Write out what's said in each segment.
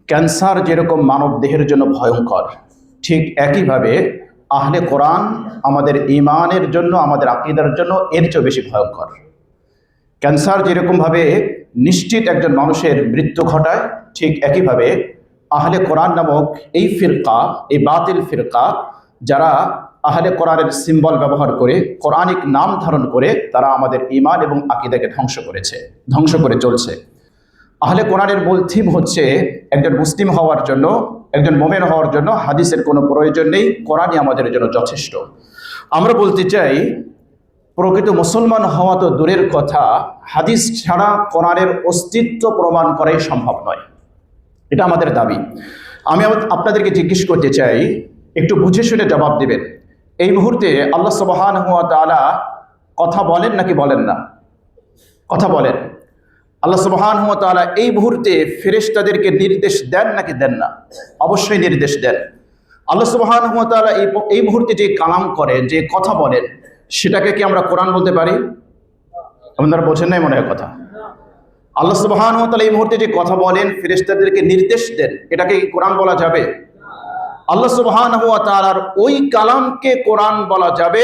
Cancer যেরকম মানব দেহের জন্য ভয়ঙ্কর, ঠিক একইভাবে আহলে কোরআন আমাদের ঈমানের জন্য, আমাদের আকীদার জন্য এর চেয়ে বেশি ভয়ঙ্কর। ক্যান্সার যেরকমভাবে নিশ্চিত একজন মানুষের মৃত্যু ঘটায়, ঠিক একইভাবে আহলে কোরআন নামক এই ফিরকা, এই বাতিল ফিরকা, যারা আহলে কোরআনের সিম্বল ব্যবহার করে, কোরআনিক নাম ধারণ করে, তারা আমাদের ঈমান এবং আকীদাকে ধ্বংস করে চলছে। আহলে কোরআনের মূল থিম হচ্ছে একজন মুসলিম হওয়ার জন্য, একজন মোমেন হওয়ার জন্য হাদিসের কোনো প্রয়োজন নেই, কোরআনই আমাদের জন্য যথেষ্ট। আমরা বলতে চাই, প্রকৃত মুসলমান হওয়া তো দূরের কথা, হাদিস ছাড়া কোরআনের অস্তিত্ব প্রমাণ করাই সম্ভব নয়। এটা আমাদের দাবি। আমি আপনাদেরকে জিজ্ঞেস করতে চাই, একটু বুঝে শুনে জবাব দিবেন। এই মুহূর্তে আল্লাহ সুবহানাহু ওয়া তাআলা কথা বলেন নাকি বলেন না? কথা বলেন। আল্লাহ সুবহানাহু ওয়া তাআলা এই মুহূর্তে ফেরেশতাদেরকে নির্দেশ দেন নাকি দেন না? অবশ্যই নির্দেশ দেন। আল্লাহ সুবহানাহু ওয়া তাআলা এই মুহূর্তে যে কালাম করেন, যে কথা বলেন, সেটাকে কি আমরা কোরআন বলতে পারি? আপনারা বোঝেন নাই মনে হয় কথা। আল্লাহ সুবহানাহু ওয়া তাআলা এই মুহূর্তে যে কথা বলেন, ফেরেশতাদেরকে নির্দেশ দেন, এটাকে কি কোরআন বলা যাবে? আল্লাহ সুবহানাহু ওয়া তাআলার ওই কালামকে কোরআন বলা যাবে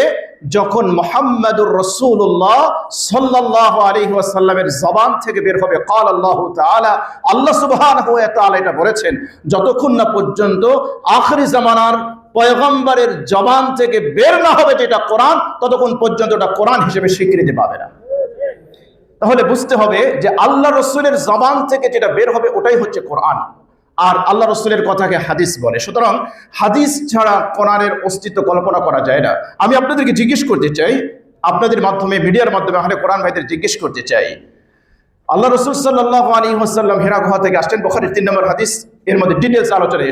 যখন মুহাম্মাদুর রাসূলুল্লাহ সাল্লাল্লাহু আলাইহি ওয়াসাল্লামের জবান থেকে বের হবে ক্বাল আল্লাহু তাআলা। আল্লাহ সুবহানাহু ওয়া তাআলা এটা বলেছেন, যতক্ষণ না পর্যন্ত আখিরি জামানার পয়গম্বরের জবান থেকে বের না হবে যেটা কোরআন, ততক্ষণ পর্যন্ত এটা কোরআন হিসেবে স্বীকৃতি পাবে না। তাহলে বুঝতে হবে যে আল্লাহ রসুলের জবান থেকে যেটা বের হবে ওটাই হচ্ছে কোরআন, আর আল্লাহ রসুলের কথাকে হাদিস বলে। সুতরাং হাদিস ছাড়া কোরআনের অস্তিত্ব কল্পনা করা যায় না। আমি আপনাদেরকে জিজ্ঞেস করতে চাই, আপনাদের মাধ্যমে, মিডিয়ার মাধ্যমে আহলে কোরআন ভাইদের জিজ্ঞেস করতে চাই, আল্লাহ রসুল সাল্লাল্লাহু আলাইহি ওয়াসাল্লাম হিরা গুহা থেকে আসলেন, বুখারীর 3 নম্বর হাদিস, এর মধ্যে ডিটেইলস আলোচনা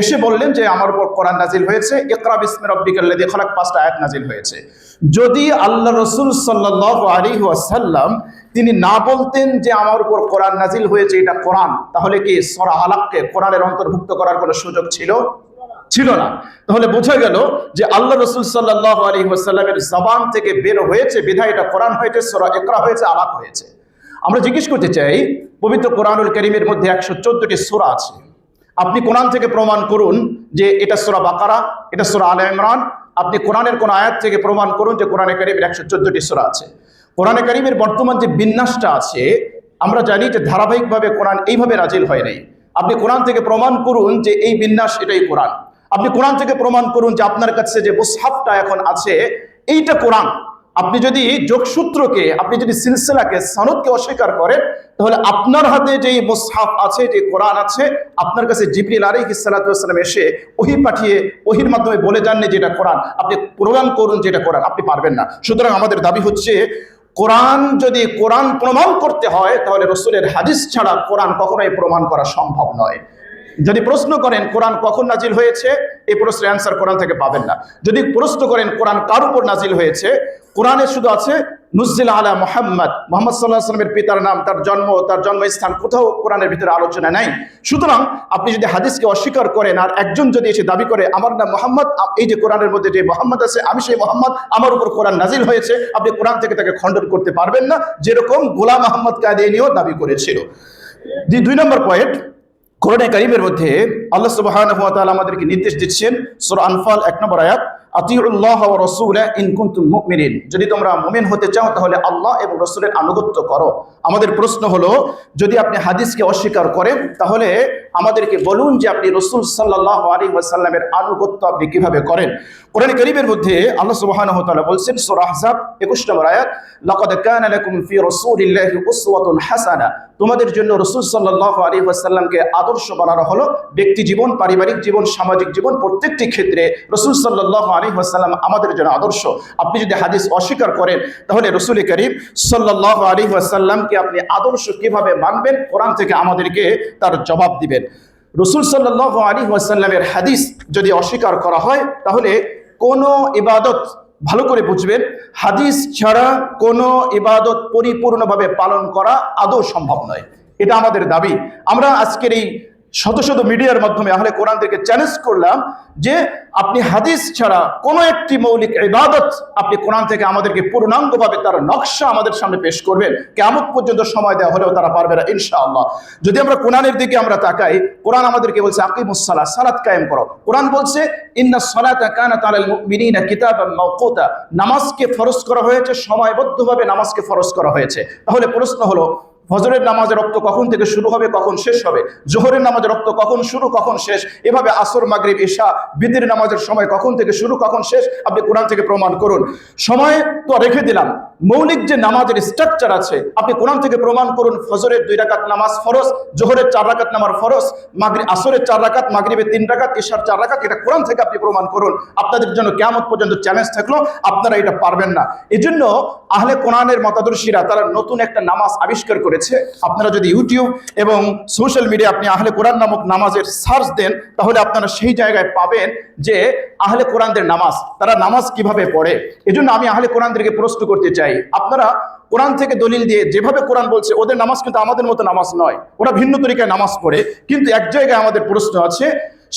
এসে বললেন যে আমার উপর কোরআন নাজিল হয়েছে, ইকরা বিসমি রাব্বিকাল্লাযী খালাক, 5টা আয়াত নাজিল হয়েছে। যদি আল্লাহ রসুল সাল্লাল্লাহু আলাইহি ওয়াসাল্লাম তিনি না বলতেন যে আমার উপর কোরআন নাজিল হয়েছে, এটা কোরআন, তাহলে কি সূরা আলাককে কোরআনের অন্তর্ভুক্ত করার কোনো সুযোগ ছিল না। তাহলে বোঝা গেল যে আল্লাহ রসুল সাল্লাল্লাহু আলাইহি ওয়াসাল্লামের জবান থেকে বের হয়েছে বিধায় এটা কোরআন হয়েছে, সূরা ইকরা হয়েছে, আলাক হয়েছে। আমরা জিজ্ঞেস করতে চাই, পবিত্র কোরআনুল কারীমের মধ্যে 114টি সূরা আছে। আপনি কোরআন থেকে প্রমাণ করুন যে এটা সূরা বাকারা, এটা সূরা আলে ইমরান। আপনি কোরআনের কোন আয়াত থেকে প্রমাণ করুন যে কোরআনে কারীমের 114টি সূরা আছে। কোরআনে কারীমের বর্তমান যে বিন্যাসটা আছে, আমরা জানি যে ধারাবাহিকভাবে কোরআন এইভাবে নাজিল হয় নাই। আপনি কোরআন থেকে প্রমাণ করুন যে এই বিন্যাস, এটাই কোরআন। আপনি কোরআন থেকে প্রমাণ করুন যে আপনার কাছে যে মুসহাফটা এখন আছে এইটা কোরআন। আপনি যদি যোগসূত্রকে, আপনি যদি সিলসিলাকে, সনদকে অস্বীকার করেন, তাহলে আপনার হাতে যেই মুসহাফ আছে, যে কোরআন আছে, আপনার কাছে জিবরিল আলাইহিস সালাতু ওয়াস সালাম এসে ওহী পাঠিয়ে ওহীর মাধ্যমে বলে যাননি যেটা কোরআন, আপনি প্রমাণ করুন যেটা কোরআন, আপনি পারবেন না। সুতরাং আমাদের দাবি হচ্ছে, কোরআন যদি কোরআন প্রমাণ করতে হয়, তাহলে রাসূলের হাদিস ছাড়া কোরআন কখনোই প্রমাণ করা সম্ভব নয়। যদি প্রশ্ন করেন কোরআন কখন নাজিল হয়েছে, এই প্রশ্নের অ্যান্সার কোরআন থেকে পাবেন না। যদি প্রশ্ন করেন কোরআন কার উপর নাজিল হয়েছে, কোরআনে শুধু আছে নুজ্জিলা আলা মুহাম্মদ, মুহাম্মদ সাল্লাল্লাহু আলাইহি ওয়াসাল্লামের পিতার নাম, তার জন্ম, তার জন্মস্থান কোথাও কোরআনের ভিতরে আলোচনা নাই। সুতরাং আপনি যদি হাদিসকে অস্বীকার করেন, আর একজন যদি এসে দাবি করে আমার নাম মুহাম্মদ, এই যে কোরআনের মধ্যে যে মুহাম্মদ আছে, আমি সেই মুহাম্মদ, আমার উপর কোরআন নাজিল হয়েছে, আপনি কোরআন থেকে তাকে খণ্ডন করতে পারবেন না, যেরকম গোলাম আহমদ কাদিয়ানীও দাবি করেছিল। 2 নম্বর পয়েন্ট, কোরআনে কারীমের মধ্যে আল্লাহ সুবহানাহু ওয়া তাআলা আমাদেরকে নির্দেশ দিচ্ছেন, সূরা আনফাল 1 নম্বর আয়াত, আতিউল্লাহ ওয়া রাসূলা ইন কুনতুম মুমিনিন, যদি তোমরা মুমিন হতে চাও তাহলে আল্লাহ এবং রাসূলের আনুগত্য করো। আমাদের প্রশ্ন হলো, যদি আপনি হাদিসকে অস্বীকার করেন, তাহলে আমাদেরকে বলুন যে আপনি রাসূল সাল্লাল্লাহু আলাইহি ওয়াসাল্লামের আনুগত্য আপনি কিভাবে করেন। কোরআনে কারীমের মধ্যে আল্লাহ সুবহানাহু ওয়া তাআলা বলেন, সূরা আহজাব 21 নম্বর আয়াত, লাকাদ কানা লাকুম ফি রাসূলিল্লাহি উসওয়াতুন হাসানাহ, তোমাদের জন্য রাসূল সাল্লাল্লাহু আলাইহি ওয়াসাল্লামকে আদর্শ বানানো হলো। ব্যক্তি জীবন, পারিবারিক জীবন, সামাজিক জীবন, প্রত্যেকটি ক্ষেত্রে রাসূল সাল্লাল্লাহু আলাইহি ওয়াসাল্লাম আমাদের জন্য আদর্শ। আপনি যদি হাদিস অস্বীকার করেন, তাহলে রাসূল কারীম সাল্লাল্লাহু আলাইহি ওয়াসাল্লামকে আপনি আদর্শ কিভাবে মানবেন? কোরআন থেকে আমাদেরকে তার জবাব দিবেন। রাসূল সাল্লাল্লাহু আলাইহি ওয়াসাল্লামের হাদিস যদি অস্বীকার করা হয়, তাহলে কোনো ইবাদত, ভালো করে বুঝবেন, হাদিস ছাড়া কোনো ইবাদত পরিপূর্ণভাবে পালন করা আদৌ সম্ভব নয়। এটা আমাদের দাবি। আমরা আজকের এই শত শত মিডিয়ার মাধ্যমে আহলে কোরআনদেরকে চ্যালেঞ্জ করলাম যে আপনি হাদিস ছাড়া কোনো একটি মৌলিক ইবাদত আপনি কোরআন থেকে আমাদেরকে পূর্ণাঙ্গভাবে তার নকশা আমাদের সামনে পেশ করবেন, কিয়ামত পর্যন্ত সময় দেওয়া হলেও তারা পারবে না ইনশাআল্লাহ। যদি আমরা কোরআনের দিকে আমরা তাকাই, কোরআন আমাদেরকে বলছে আকিমুস সালাহ, সালাত কায়েম করো। কোরআন বলছে ইন্নাস সালাতা কানাত আলাল মুমিনিনা কিতাবাম মাওকুতা, নামাজকে ফরজ করা হয়েছে, সময়বদ্ধভাবে নামাজকে ফরজ করা হয়েছে। তাহলে প্রশ্ন হলো, ফজরের নামাজের রক্ত কখন থেকে শুরু হবে, কখন শেষ হবে? জোহরের নামাজের রক্ত কখন শুরু, কখন শেষ? এভাবে আসর, মাগরিব, ইশা, বিতির নামাজের সময় কখন থেকে শুরু, কখন শেষ? আপনি কোরআন থেকে প্রমাণ করুন। সময় তো রেখে দিলাম, মৌলিক যে নামাজের স্ট্রাকচার আছে আপনি কোরআন থেকে প্রমাণ করুন। ফজরের 2 রাকাত নামাজ ফরজ, জোহরের 4 রাকাত নামাজ ফরজ, আসরের 4 রাকাত, মাগরিবের 3 রাকাত, ইশার 4 রাকাত, এটা কোরআন থেকে আপনি প্রমাণ করুন। আপনাদের জন্য কিয়ামত পর্যন্ত চ্যালেঞ্জ থাকলো, আপনারা এটা পারবেন না। এজন্য আহলে কোরআনের মতাদর্শীরা তারা নতুন একটা নামাজ আবিষ্কার করেছে। আপনারা যদি ইউটিউব এবং সোশ্যাল মিডিয়া আপনি আহলে কোরআন নামক নামাজের সার্চ দেন, তাহলে আপনারা সেই জায়গায় পাবেন যে আহলে কোরআনদের নামাজ, তারা নামাজ কিভাবে পড়ে। এজন্য আমি আহলে কোরআনদেরকে প্রশ্ন করতে চাই, আপনারা কোরআন থেকে দলিল দিয়ে যেভাবে কোরআন বলছে ওদের নামাজ কিন্তু আমাদের মতো নামাজ নয়, ওরা ভিন্ন তরিকায় নামাজ পড়ে। কিন্তু এক জায়গায় আমাদের প্রশ্ন আছে,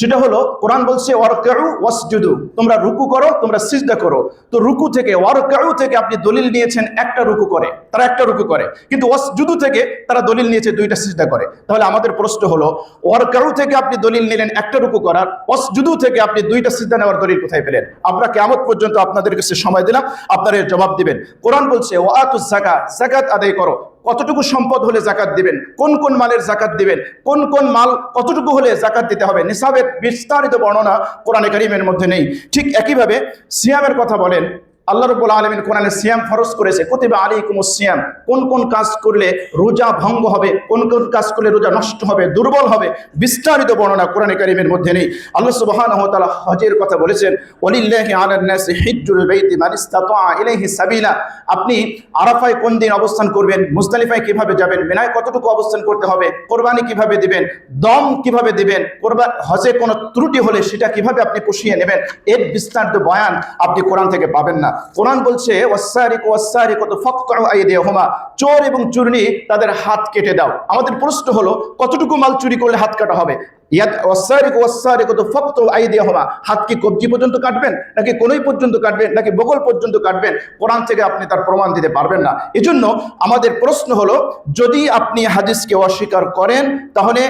সেটা হলো কোরআন বলছে ওয়ারকাউ ওয়াসজুদু, তোমরা রুকু করো, তোমরা সিজদা করো। তো রুকু থেকে, ওয়ারকাউ থেকে আপনি দলিল নিয়েছেন একটা রুকু করে, তারা একটা রুকু করে, কিন্তু ওয়াসজুদু থেকে তারা দলিল নিয়েছে 2টা সিজদা করে। তাহলে আমাদের প্রশ্ন হলো, ওয়ারকাউ থেকে আপনি দলিল নিলেন একটা রুকু করার, ওয়াসজুদু থেকে আপনি 2টা সিজদা নেওয়ার দলিল কোথায় পেলেন? আমরা কিয়ামত পর্যন্ত আপনাদের কাছে সময় দিলাম, আপনারা এর জবাব দিবেন। কোরআন বলছে ওয়াতুজ যাকাত, যাকাত আদায় করো। কতটুকু সম্পদ হলে যাকাত দিবেন, কোন কোন মালের যাকাত দিবেন, কোন কোন মাল কতটুকু হলে যাকাত দিতে হবে, নিসাবের বিস্তারিত বর্ণনা কোরআনে কারীমের মধ্যে নেই। ঠিক একইভাবে সিয়ামের কথা বলেন, আল্লাহ রাব্বুল আলামিন কোরআনে সিয়াম ফরজ করেছে, কুতিবা আলাইকুমুস সিয়াম, কোন কোন কাজ করলে রোজা ভঙ্গ হবে, কোন কোন কাজ করলে রোজা নষ্ট হবে, দুর্বল হবে, বিস্তারিত বর্ণনা কোরআনে কারীমের মধ্যে নেই। আল্লাহ সুবহানাহু ওয়া তাআলা হজের কথা বলেছেন, ওয়ালিল্লাহি আলান নাসি হিজ্জুল বাইতি মান ইসতাতা ইলাইহি সাবিলা। আপনি আরাফায় কোন দিন অবস্থান করবেন, মুজদালিফায় কিভাবে যাবেন, মিনায় কতটুকু অবস্থান করতে হবে, কোরবানি কিভাবে দিবেন, দম কিভাবে দিবেন, হজে কোনো ত্রুটি হলে সেটা কিভাবে আপনি পুষিয়ে নেবেন, এর বিস্তারিত বয়ান আপনি কোরআন থেকে পাবেন না। কোরআন বলছে ওয়াসসারিকু ওয়াসসারিকাতু ফাকতউ আইদিয়াহুমা, চোর এবং চুরনি তাদের হাত কেটে দাও। আমাদের প্রশ্ন হলো, কতটুকু মাল চুরি করলে হাত কাটা হবে? ওয়াসসারিকু ওয়াসসারিকাতু ফাকতউ আইদিয়াহুমা, হাত কি কবজি পর্যন্ত কাটবেন, নাকি কোনই পর্যন্ত কাটবেন, নাকি বগল পর্যন্ত কাটবেন? কোরআন থেকে আপনি তার প্রমাণ দিতে পারবেন না। এজন্য আমাদের প্রশ্ন হলো, যদি আপনি হাদিসকে অস্বীকার করেন, তাহলে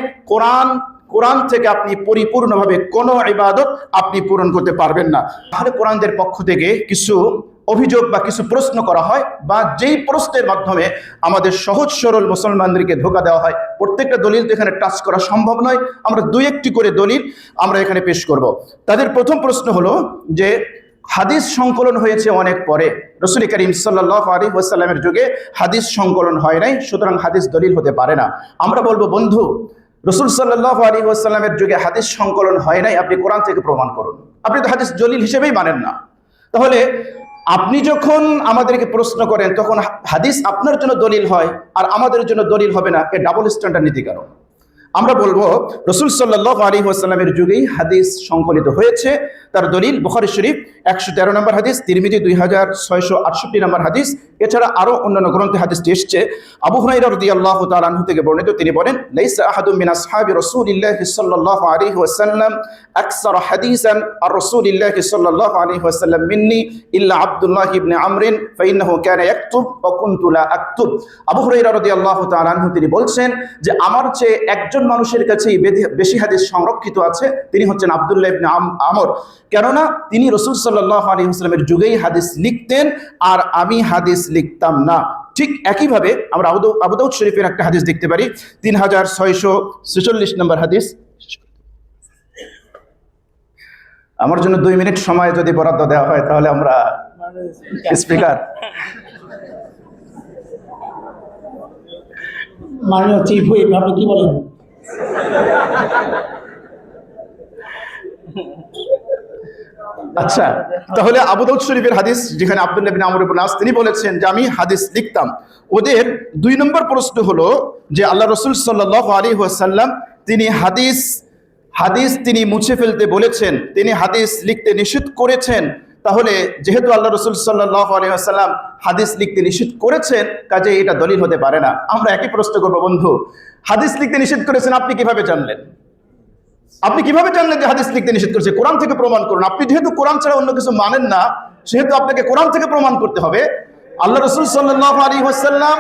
কোরআন থেকে আপনি পরিপূর্ণভাবে কোনো ইবাদত আপনি পূরণ করতে পারবেন না। তাহলে কোরআনদের পক্ষ থেকে কিছু অভিযোগ বা কিছু প্রশ্ন করা হয়, বা যেই প্রশ্নের মাধ্যমে আমাদের সহজ সরল মুসলমানদেরকে ধোঁকা দেওয়া হয়। প্রত্যেকটা দলিল তো এখানে টাচ করা সম্ভব নয়, আমরা 2-1টি করে দলিল আমরা এখানে পেশ করব। তাদের প্রথম প্রশ্ন হলো যে হাদিস সংকলন হয়েছে অনেক পরে, রাসূল করিম সাল্লাল্লাহু আলাইহি ওয়াসাল্লামের যুগে হাদিস সংকলন হয় নাই, সুতরাং হাদিস দলিল হতে পারে না। আমরা বলবো, বন্ধু, রাসূল সাল্লাল্লাহু আলাইহি ওয়াসাল্লামের যুগে হাদিস সংকলন হয় নাই, আপনি কোরআন থেকে প্রমাণ করুন। আপনি তো হাদিস দলিল হিসেবেই মানেন না। তাহলে আপনি যখন আমাদেরকে প্রশ্ন করেন, তখন হাদিস আপনার জন্য দলিল হয় আর আমাদের জন্য দলিল হবে না, এ ডাবল স্ট্যান্ডার্ড নীতি কেন? আমরা বলবো, রাসূল সাল্লাল্লাহু আলাইহি ওয়াসাল্লামের যুগেই হাদিস সংকলিত হয়েছে। তার দলিল বুখারী শরীফ 113 নম্বর হাদিস, তিরমিজি 2668 নম্বর হাদিস, এছাড়া আরো অন্যান্য গ্রন্থে হাদিসটি এসেছে। আবু হুরায়রা রাদিয়াল্লাহু তাআলা আনহু থেকে বর্ণিত, তিনি বলেন, লাইসা আহাদুম মিন আসহাবি রাসূলিল্লাহি সাল্লাল্লাহু আলাইহি ওয়াসাল্লাম আকসার হাদিসান আর রাসূলিল্লাহি সাল্লাল্লাহু আলাইহি ওয়াসাল্লাম মিন্নি ইল্লা আব্দুল্লাহ ইবনে আমরিন ফাইন্নাহু কানা ইয়াকতুব ওয়া কুনতু লা আকতুব। আবু হুরায়রা রাদিয়াল্লাহু তাআলা আনহু তিনি বলছেন যে আমার চেয়ে একজন মানুষের কাছেই বেশি হাদিস সংরক্ষিত আছে, তিনি হচ্ছেন আব্দুল্লাহ ইবনে আমর। কেননা তিনি রাসূল সাল্লাল্লাহু আলাইহি ওয়াসাল্লামের যুগেই হাদিস লিখতেন আর আমি হাদিস লিখতাম না। ঠিক একইভাবে আমরা আবু দাউদ শরীফের একটা হাদিস দেখতে পারি, 3646 নম্বর হাদিস। আমার জন্য 2 মিনিট সময় যদি বরাদ্দ দেওয়া হয়, তাহলে আমরা স্পিকার মাননীয় চিফ হুইপ, আপনি কি বলেন? আচ্ছা, তাহলে আবু দাউদ শরীফের হাদিস, যেখানে আব্দুল্লাহ ইবনে আমর ইবনে আস তিনি বলেছেন যে আমি হাদিস লিখতাম। ওদের 2 নম্বর প্রশ্ন হলো যে আল্লাহ রাসূল সাল্লাল্লাহু আলাইহি ওয়াসাল্লাম তিনি হাদিস তিনি মুছে ফেলতে বলেছেন, তিনি হাদিস লিখতে নিষেধ করেছেন। তাহলে যেহেতু আল্লাহ রাসূল সাল্লাল্লাহু আলাইহি ওয়াসাল্লাম হাদিস লিখতে নিষেধ করেছেন, কাজে এটা দলিল হতে পারে না। আমরা একই প্রশ্ন করব, বন্ধু, হাদিস লিখতে নিষেধ করেছেন আপনি কিভাবে জানলেন? আপনি কিভাবে জানলেন যে হাদিস লিখতে নিষেধ করেছে? কোরআন থেকে প্রমাণ করুন। আপনি যেহেতু কোরআন ছাড়া অন্য কিছু মানেন না, সেহেতু আপনাকে কোরআন থেকে প্রমাণ করতে হবে। আল্লাহ রাসূল সাল্লাল্লাহু আলাইহি ওয়াসাল্লাম,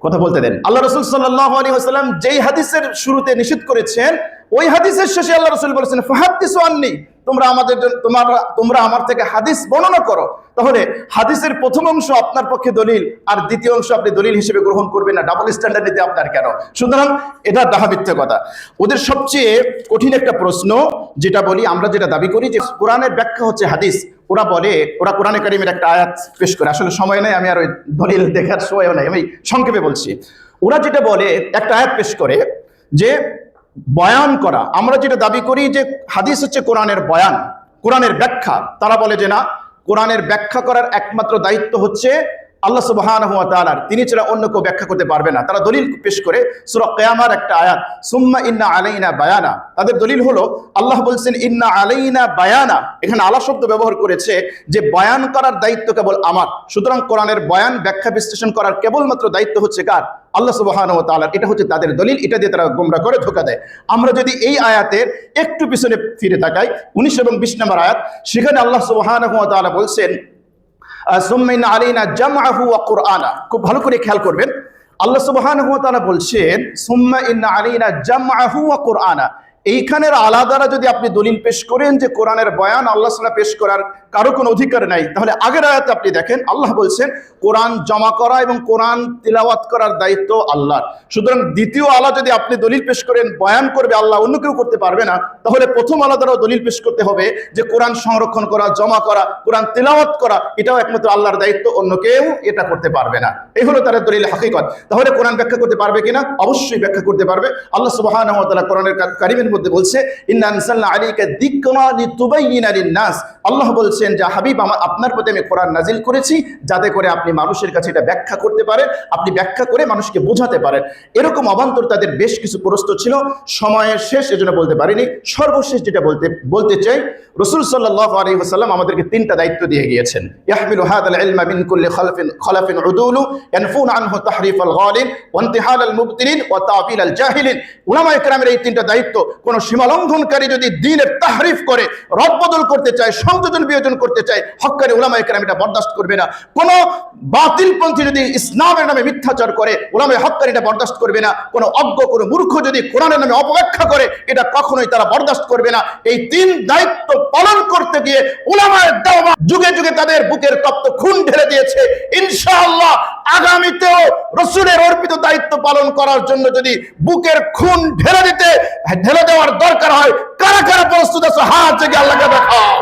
কথা বলতে দেন, আল্লাহ রাসূল সাল্লাল্লাহু আলাইহি ওয়াসাল্লাম যেই হাদিসের শুরুতে নিষেধ করেছেন, ওই হাদিসের শেষে আল্লাহ রাসূল বলেছেন ফাহাদ্দিসু আন্নি, তোমরা আমার থেকে হাদিস বর্ণনা করো। তাহলে হাদিসের প্রথম অংশ আপনার পক্ষে দলিল, আর দ্বিতীয় অংশ আপনি দলিল হিসেবে গ্রহণ করবেন না। ডাবল স্ট্যান্ডার্ড নিতে আপনার কেন? সুতরাং এটা ডাহা মিথ্যা কথা। ওদের সবচেয়ে কঠিন একটা প্রশ্ন যেটা বলি, আমরা যেটা দাবি করি যে কোরআনের ব্যাখ্যা হচ্ছে হাদিস, ওরা বলে, ওরা কোরআনে কারিমের একটা আয়াত পেশ করে, আসলে সময় নেই, আমি আর ওই দলিল দেখার সময়ও নাই, আমি সংক্ষেপে বলছি। ওরা যেটা বলে, একটা আয়াত পেশ করে যে বয়ান করা, আমরা যেটা দাবি করি যে হাদিস হচ্ছে কোরআনের বয়ান, কোরআনের ব্যাখ্যা। তারা বলে যে না, কোরআনের ব্যাখ্যা করার একমাত্র দায়িত্ব হচ্ছে আল্লাহ সুবহানাহু ওয়া তাআলার, তিনি ছাড়া অন্য কেউ ব্যাখ্যা করতে পারবে না। তারা দলিল পেশ করে সূরা কিয়ামার একটা আয়াত, সুম্মা ইন্না আলাইনা বায়ানা। তাদের দলিল হলো আল্লাহ বলছেন ইন্না আলাইনা বায়ানা, এখানে আলা শব্দ ব্যবহার করেছে যে বয়ান করার দায়িত্ব কেবল আমার। সুতরাং কোরআনের বয়ান, ব্যাখ্যা, বিশ্লেষণ করার কেবলমাত্র দায়িত্ব হচ্ছে কার? আল্লাহ সুবহানাহু ওয়া তাআলার। এটা হচ্ছে তাদের দলিল, এটা দিয়ে তারা গোমরাহ করে, ধোঁকা দেয়। আমরা যদি এই আয়াতের একটু পিছনে ফিরে তাকাই, 19 এবং 20 নম্বর আয়াত, সেখানে আল্লাহ সুবহানাহু ওয়া তাআলা বলছেন সুম্মা ইন্না আলাইনা জামআহু ওয়া কুরআনা। খুব ভালো করে খেয়াল করবেন, আল্লাহ সুবহানাহু ওয়া তাআলা বলছেন সুম্মা ইন্না আলাইনা জামআহু ওয়া কুরআনা। এইখানের আলাদারা যদি আপনি দলিল পেশ করেন যে কোরআনের বয়ান আল্লাহ ছাড়া পেশ করার কারো কোনো অধিকার নাই, তাহলে আগের আয়াতে আপনি দেখেন আল্লাহ বলছেন কোরআন জমা করা এবং কোরআন তিলাওয়াত করার দায়িত্ব আল্লাহর। সুতরাং দ্বিতীয় আলা যদি আপনি দলিল পেশ করেন বয়ান করবে আল্লাহ, অন্য কেউ করতে পারবে না, তাহলে প্রথম আলাদারও দলিল পেশ করতে হবে যে কোরআন সংরক্ষণ করা, জমা করা, কোরআন তিলাওয়াত করা, এটাও একমাত্র আল্লাহর দায়িত্ব, অন্য কেউ এটা করতে পারবে না। এই হলো তার দলিল হাকিকত। তাহলে কোরআন ব্যাখ্যা করতে পারবে কিনা? অবশ্যই ব্যাখ্যা করতে পারবে। আল্লাহ সুবহানাহু ওয়া তাআলা কোরআনের কারীমের মধ্যে বলছে ইন্না আনসালনা আলাইকা যিকরা লিতুবাইয়িনা লিন-নাস। আল্লাহ বলছেন যে হাবিব, আপনার প্রতি আমি কোরআন নাজিল করেছি যাতে করে আপনি মানুষের কাছে এটা ব্যাখ্যা করতে পারেন, আপনি ব্যাখ্যা করে মানুষকে বোঝাতে পারেন। এরকম অবান্তর তাদের বেশ কিছু প্রশ্ন ছিল, সময়ের শেষ, এজন্য বলতে পারিনি। সর্বশেষ যেটা বলতে চাই, রাসূল সাল্লাল্লাহু আলাইহি ওয়াসাল্লাম আমাদেরকে 3টা দায়িত্ব দিয়ে গিয়েছেন। ইয়াহমিলু হাদাল ইলমা মিন কুল্লি খালাফিন উদুলু ইয়ানফুন আনহু তাহরিফাল গালিন ওয়া ইনতিহালাল মুবতিলিন ওয়া তা'বিলাল জাহিলিন। উলামায়ে কেরামের এই 3টা দায়িত্ব, কোন সীমালঙ্ঘনকারী যদি দ্বীনের তাহরিফ করে, রদবদল করতে চায়, সংযোজন বিয়োজন করতে চায়, হক্কানি উলামায়ে কেরাম এটা বরদাস্ত করবে না। কোন বাতিলপন্থী যদি ইসলামের নামে মিথ্যাচার করে, উলামায়ে হক্কানি এটা বরদাস্ত করবে না। কোন অজ্ঞ, কোন মূর্খ যদি কোরআনের নামে অপব্যাখ্যা করে, এটা কখনোই তারা বরদাস্ত করবে না। এই 3 দায়িত্ব পালন করতে গিয়ে উলামায়ে দাওয়া যুগে যুগে তাদের বুকের রক্ত খুন ঢেলে দিয়েছে। ইনশাআল্লাহ আগামীতেও রাসূলের অর্পিত দায়িত্ব পালন করার জন্য যদি বুকের খুন ঢেলে দেওয়ার দরকার হয়, কারা কারা প্রস্তুত আছে? হাত জেগে আল্লাহকে দেখাও।